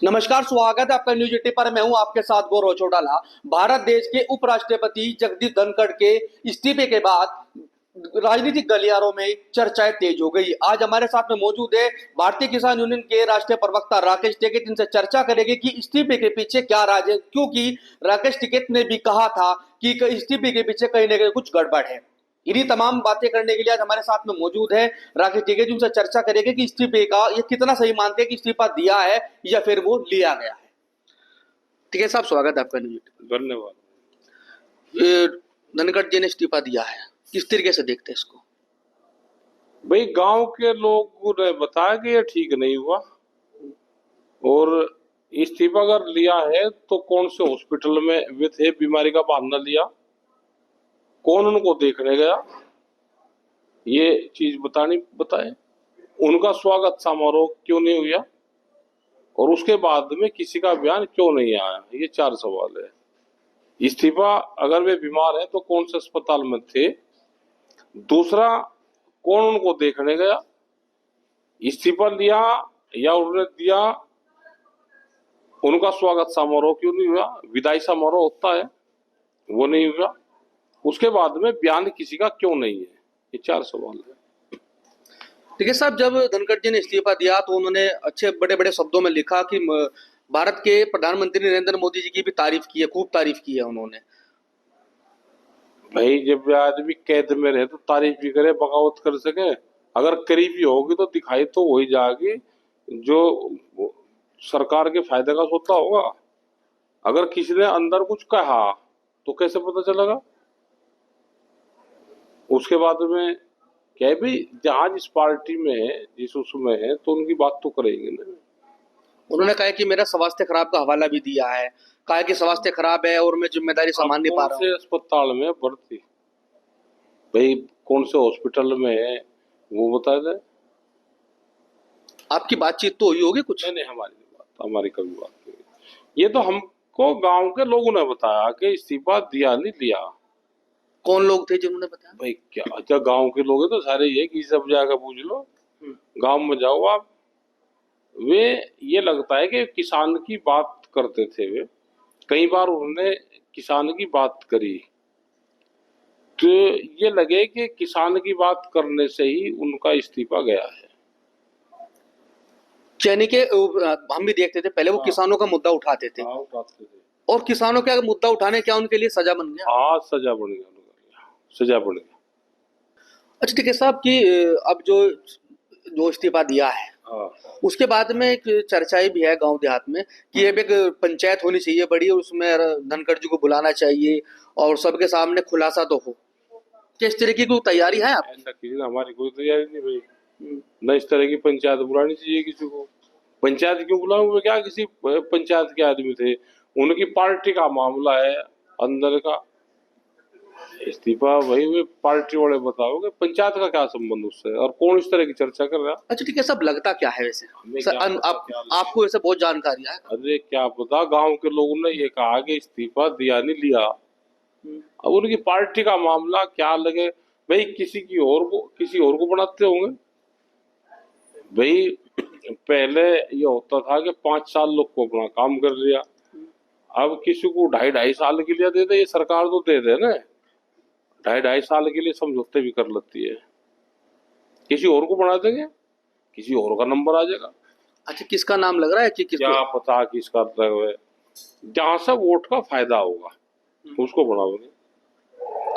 नमस्कार, स्वागत है आपका न्यूज 80 पर। मैं हूं आपके साथ गौरव चौटाला। भारत देश के उपराष्ट्रपति जगदीप धनखड़ के इस्तीफे के बाद राजनीतिक गलियारों में चर्चाएं तेज हो गई। आज हमारे साथ में मौजूद है भारतीय किसान यूनियन के राष्ट्रीय प्रवक्ता राकेश टिकैत। इनसे चर्चा करेंगे कि इस्तीफे के पीछे क्या राज है, क्योंकि राकेश टिकैत ने भी कहा था कि इस्तीफे के पीछे कहीं ना कहीं कुछ गड़बड़ है। इन्हीं तमाम बातें करने के लिए आज हमारे साथ में मौजूद है राकेश टिकैत। उनसे चर्चा करेंगे कि इस्तीफे का ये कितना सही मानते हैं कि इस्तीफा दिया है या फिर वो लिया गया है। टिकैत साहब, स्वागत है आपका न्यूज। धन्यवाद। ये धनखड़ जी ने इस्तीफा दिया है, किस तरीके से देखते हैं इसको? भाई, गांव के लोगों ने बताया कि ये ठीक नहीं हुआ, और इस्तीफा अगर लिया है तो कौन से हॉस्पिटल में वे थे, बीमारी का बहाना लिया, कौन उनको देखने गया, ये चीज बताए। उनका स्वागत समारोह क्यों नहीं हुआ, और उसके बाद में किसी का बयान क्यों नहीं आया, ये 4 सवाल है। इस्तीफा, अगर वे बीमार हैं तो कौन से अस्पताल में थे, दूसरा कौन उनको देखने गया, इस्तीफा लिया या उन्होंने दिया, उनका स्वागत समारोह क्यों नहीं हुआ, विदाई समारोह होता है वो नहीं हुआ, उसके बाद में बयान किसी का क्यों नहीं है, ये 4 सवाल है। टिकैत साहब, जब धनखड़ जी ने इस्तीफा दिया तो उन्होंने अच्छे बड़े बड़े शब्दों में लिखा कि भारत के प्रधानमंत्री नरेंद्र मोदी जी की भी तारीफ की है, खूब तारीफ की है उन्होंने। भाई, जब आदमी कैद में रहे तो तारीफ भी करे, बगावत कर सके, अगर करीबी होगी तो दिखाई तो वही जाएगी जो सरकार के फायदे का सोचता होगा। अगर किसी ने अंदर कुछ कहा तो कैसे पता चलेगा? उसके बाद में क्या है भाई, जहां जिस पार्टी में है, जिस उसमें है, तो उनकी बात तो करेंगे ना। उन्होंने कहा कि मेरा स्वास्थ्य खराब का हवाला भी दिया है, कहा कि स्वास्थ्य खराब है और मैं जिम्मेदारी संभाल नहीं पा रहा हूं। कौन से अस्पताल में भर्ती, भाई कौन से हॉस्पिटल में है वो बता दे। आपकी बातचीत तो हुई होगी कुछ? नहीं, हमारी कभी बात नहीं। ये तो हमको गांव के लोगों ने बताया कि इस्तीफा दिया नहीं दिया। कौन लोग थे जिन्होंने बताया? भाई क्या, अच्छा गांव के लोग हैं तो सारे ये कि सब जाकर पूछ लो, गांव में जाओ आप। वे, ये लगता है कि किसान की बात करते थे, वे कई बार उन्होंने किसान की बात करी, तो ये लगे कि किसान की बात करने से ही उनका इस्तीफा गया है। चैनी के हम भी देखते थे पहले, वो किसानों का मुद्दा उठाते थे, उठाते थे, और किसानों का मुद्दा उठाने क्या उनके लिए सजा बन गया? हाँ, सजा बन गया, सजा बन गया। अच्छा टिकैत साहब की अब जो जो इस्तीफा दिया है, हाँ, उसके बाद में एक चर्चाएं भी है गांव देहात में कि अब एक पंचायत होनी चाहिए बड़ी, उसमें धनखड़ जी को बुलाना चाहिए और सबके सामने खुलासा तो हो। किस तरीके की तैयारी है आप? ऐसा किसी ने, हमारी कोई तैयारी नहीं भाई। न इस तरह की पंचायत बुलानी चाहिए किसी को। पंचायत क्यों बुलाऊं? क्या किसी पंचायत के आदमी थे, उनकी पार्टी का मामला है अंदर का। इस्तीफा भाई वे पार्टी वाले बताओगे, पंचायत का क्या संबंध उससे, और कौन इस तरह की चर्चा कर रहा है? अच्छा ठीक है, सब लगता क्या है वैसे? आपको वैसे बहुत जानकारी है। अरे क्या पता, गांव के लोगों ने ये कहा कि इस्तीफा दिया नहीं लिया, अब उनकी पार्टी का मामला क्या लगे भाई, किसी और को बनाते होंगे भाई। पहले ये होता था कि 5 साल लोग को अपना काम कर लिया, अब किसी को 2.5 साल के लिए दे दे, ये सरकार तो दे दे ना, 2.5 साल के लिए समझौते भी कर लेती है। किसी और को बना देंगे, किसी और का नंबर आ जाएगा। अच्छा, किसका नाम लग रहा है कि क्या पता किसका है, जहां से वोट का फायदा होगा उसको बढ़ाओगे।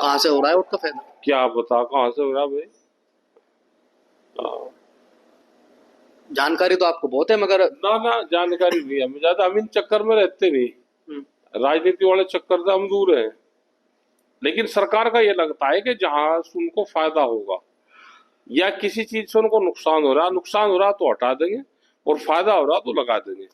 कहाँ से हो रहा है वोट का फायदा? क्या पता कहाँ से हो रहा है भाई। जानकारी तो आपको बहुत है, मगर ना जानकारी नहीं है हमें ज्यादा, हम इन चक्कर में रहते नहीं, राजनीति वाले चक्कर से हम दूर हैं। लेकिन सरकार का ये लगता है कि जहां उनको फायदा होगा या किसी चीज से उनको नुकसान हो रहा तो हटा देंगे, और फायदा हो रहा तो लगा देंगे।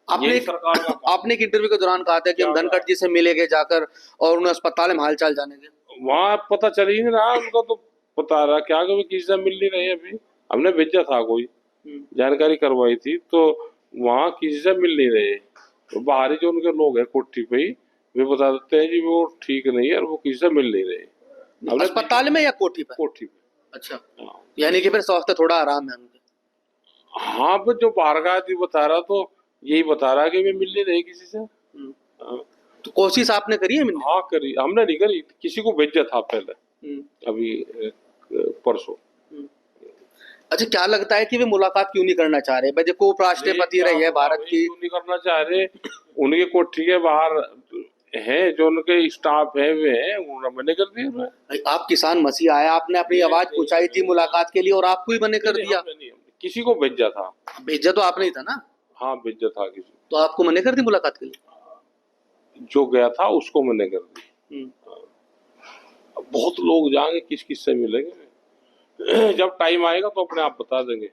आपने एक इंटरव्यू के दौरान कहा था कि हम धनखड़ जी से मिलेंगे जाकर और उन्हें अस्पताल में हालचाल जानेंगे। वहां पता चल ही नहीं रहा उनका, तो पता रहा क्या कि किसी से मिल नहीं रहे। अभी हमने भेजा था, कोई जानकारी करवाई थी, तो वहां किसी से मिल नहीं रहे। तो बाहरी जो उनके लोग हैं कोठी पे ही, वे बता देते हैं जी वो ठीक नहीं है और वो किसी से मिल नहीं रहे। अस्पताल में या कोठी पे? कोठी पे। अच्छा, यानी कि फिर स्वास्थ्य थोड़ा आराम है उनके। हाँ, जो बाहर का आदमी बता रहा, तो यही बता रहा है कि मैं मिल नहीं रही किसी से। हाँ। तो कोशिश आपने करी है मिलने? हाँ करी, हमने नहीं करी, किसी को भेजा था पहले, अभी परसों। अच्छा, क्या लगता है कि वे मुलाकात क्यों नहीं करना चाह रहे? भाई देखो, उपराष्ट्रपति रही है भारत की। क्यों नहीं करना चाह रहे? उनके कोठी के बाहर है जो उनके स्टाफ है, वे हैं, उन्होंने मना कर दिया। भाई, आप किसान मसीहा आए, आपने अपनी आवाज पहुंचाई थी मुलाकात के लिए और आपको ही मना कर दिया। किसी को भेजा था। भेजा तो आपने ही था ना? हाँ भेजा था किसी, तो आपको मना कर दी मुलाकात के लिए? जो गया था उसको मना कर दी। बहुत लोग जाएंगे, किस किस से मिलेंगे, जब टाइम आएगा तो अपने आप बता देंगे,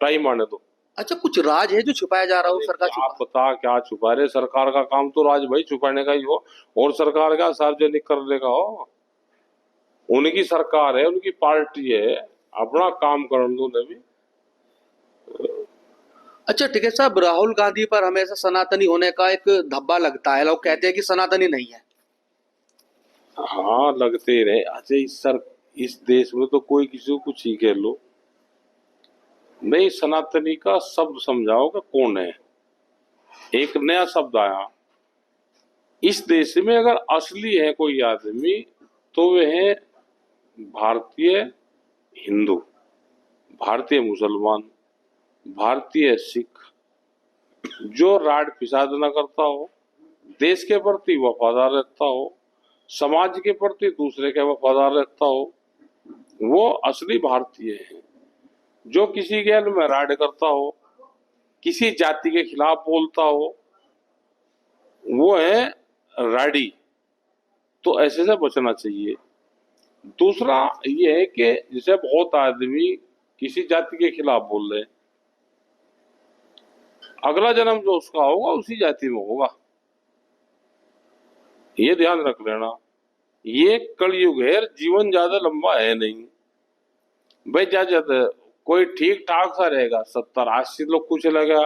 टाइम आने दो। अच्छा, कुछ राज है जो छुपाया जा रहा हो सरकार? आप बता क्या छुपा रहे? सरकार का काम तो राज भाई छुपाने का ही हो, और सरकार का सार्वजनिक करने का हो। उनकी सरकार है, उनकी पार्टी है, अपना काम करने दो उन्हें भी। अच्छा ठीक है साहब, राहुल गांधी पर हमेशा सनातनी होने का एक धब्बा लगता है, लोग कहते हैं कि सनातनी नहीं है। हाँ लगते ही रहे। अच्छा इस देश में तो कोई किसी को कुछ ही कह लो, नहीं सनातनी का शब्द समझाओ कि कौन है। एक नया शब्द आया इस देश में, अगर असली है कोई आदमी तो वे है भारतीय हिंदू, भारतीय मुसलमान, भारतीय सिख, जो राड फिसाद न करता हो, देश के प्रति वफादार रहता हो, समाज के प्रति दूसरे के वफादार रहता हो, वो असली भारतीय है। जो किसी गैल में राड करता हो, किसी जाति के खिलाफ बोलता हो, वो है राडी। तो ऐसे से बचना चाहिए। दूसरा ये है कि जैसे बहुत आदमी किसी जाति के खिलाफ बोल रहे, अगला जन्म जो उसका होगा उसी जाति में होगा, ये ध्यान रख लेना। ये कलयुग है, जीवन ज्यादा लंबा है नहीं भाई। ज्यादा कोई ठीक ठाक सा रहेगा, 70-80 लोग कुछ लगा,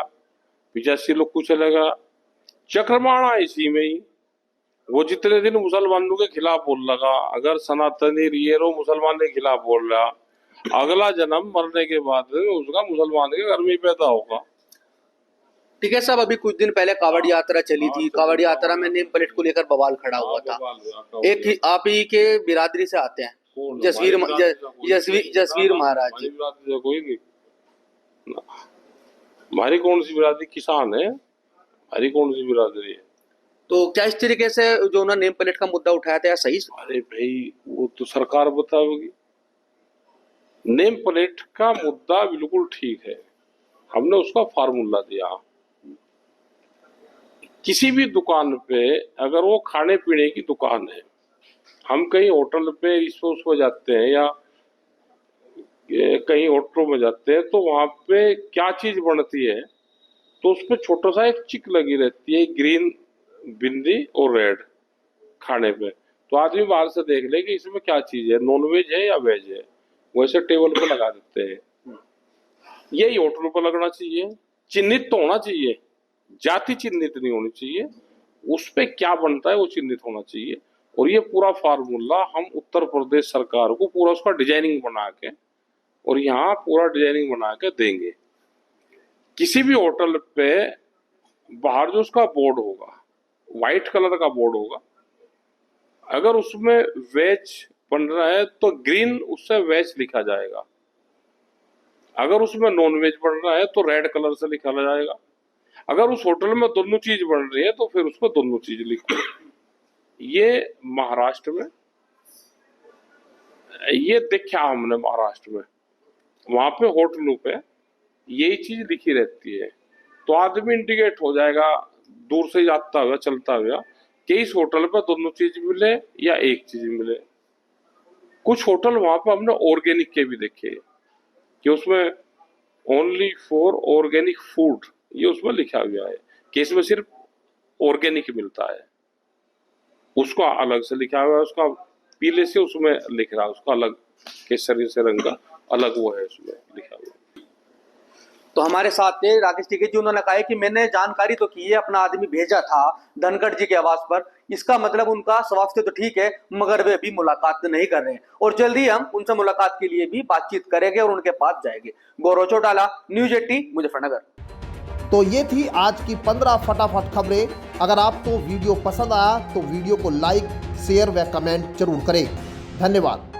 85 लोग कुछ लगा, चक्रमाणा इसी में ही। वो जितने दिन मुसलमानों के खिलाफ बोल लगा, अगर सनातनी रियरो मुसलमान के खिलाफ बोल रहा, अगला जन्म मरने के बाद उसका मुसलमान के घर में ही पैदा होगा। ठीक है साहब, अभी कुछ दिन पहले कावड़ यात्रा चली थी, कावड़ यात्रा में नेम प्लेट को लेकर बवाल खड़ा हुआ था। एक आप ही के बिरादरी से आते हैं, जसवीर महाराज जी। कोई नहीं, हमारी कौन सी बिरादरी? किसान है, हमारी कौन सी बिरादरी है? तो क्या इस तरीके से जो उन्होंने नेम प्लेट का मुद्दा उठाया था, सही? अरे भाई वो तो सरकार बताओगी। नेम प्लेट का मुद्दा बिल्कुल ठीक है, हमने उसका फार्मूला दिया। किसी भी दुकान पे, अगर वो खाने पीने की दुकान है, हम कहीं होटल पे इसमें जाते हैं या कहीं होटलों में जाते हैं, तो वहां पे क्या चीज बनती है, तो उस पे छोटा सा एक चिक लगी रहती है, ग्रीन बिंदी और रेड खाने पे। तो आदमी बाहर से देख ले कि इसमें क्या चीज है, नॉन वेज है या वेज है, वैसे टेबल पे लगा देते हैं। यही होटलों पर लगना चाहिए, चिन्हित तो होना चाहिए, जाति चिन्हित नहीं होनी चाहिए, उस पे क्या बनता है वो चिन्हित होना चाहिए। और ये पूरा फार्मूला हम उत्तर प्रदेश सरकार को पूरा उसका डिजाइनिंग बना के, और यहाँ पूरा डिजाइनिंग बना के देंगे। किसी भी होटल पे बाहर जो उसका बोर्ड होगा, व्हाइट कलर का बोर्ड होगा, अगर उसमें वेज बन रहा है तो ग्रीन उससे वेज लिखा जाएगा, अगर उसमें नॉन वेज बन रहा है तो रेड कलर से लिखा जाएगा, अगर उस होटल में दोनों चीज बन रही है तो फिर उसको दोनों चीज लिखो। ये महाराष्ट्र में, ये देखा हमने महाराष्ट्र में, वहां पे होटलों पे यही चीज लिखी रहती है, तो आदमी इंडिकेट हो जाएगा दूर से जाता हुआ चलता हुआ कि इस होटल पे दोनों चीज मिले या एक चीज मिले। कुछ होटल वहां पे हमने ऑर्गेनिक के भी देखे कि उसमें ओनली फॉर ऑर्गेनिक फूड, ये उसमें लिखा हुआ है कि इसमें सिर्फ ऑर्गेनिक मिलता है, उसका अलग से लिखा हुआ है, उसका पीले से उसमें लिख रहा है, उसका अलग केसरी से रंग का अलग वो है उसमें लिखा हुआ। तो हमारे साथ थे राकेश टिकैत जी, उन्होंने कहा कि मैंने जानकारी तो की है, अपना आदमी भेजा था धनखड़ जी के आवास पर, इसका मतलब उनका स्वास्थ्य तो ठीक है, मगर वे अभी मुलाकात नहीं कर रहे हैं, और जल्दी हम उनसे मुलाकात के लिए भी बातचीत करेंगे और उनके पास जाएंगे। गौरव चौटाला, न्यूज़ 18, मुजफ्फरनगर। तो ये थी आज की 15 फटाफट खबरें। अगर आपको वीडियो पसंद आया तो वीडियो को लाइक, शेयर व कमेंट जरूर करें। धन्यवाद।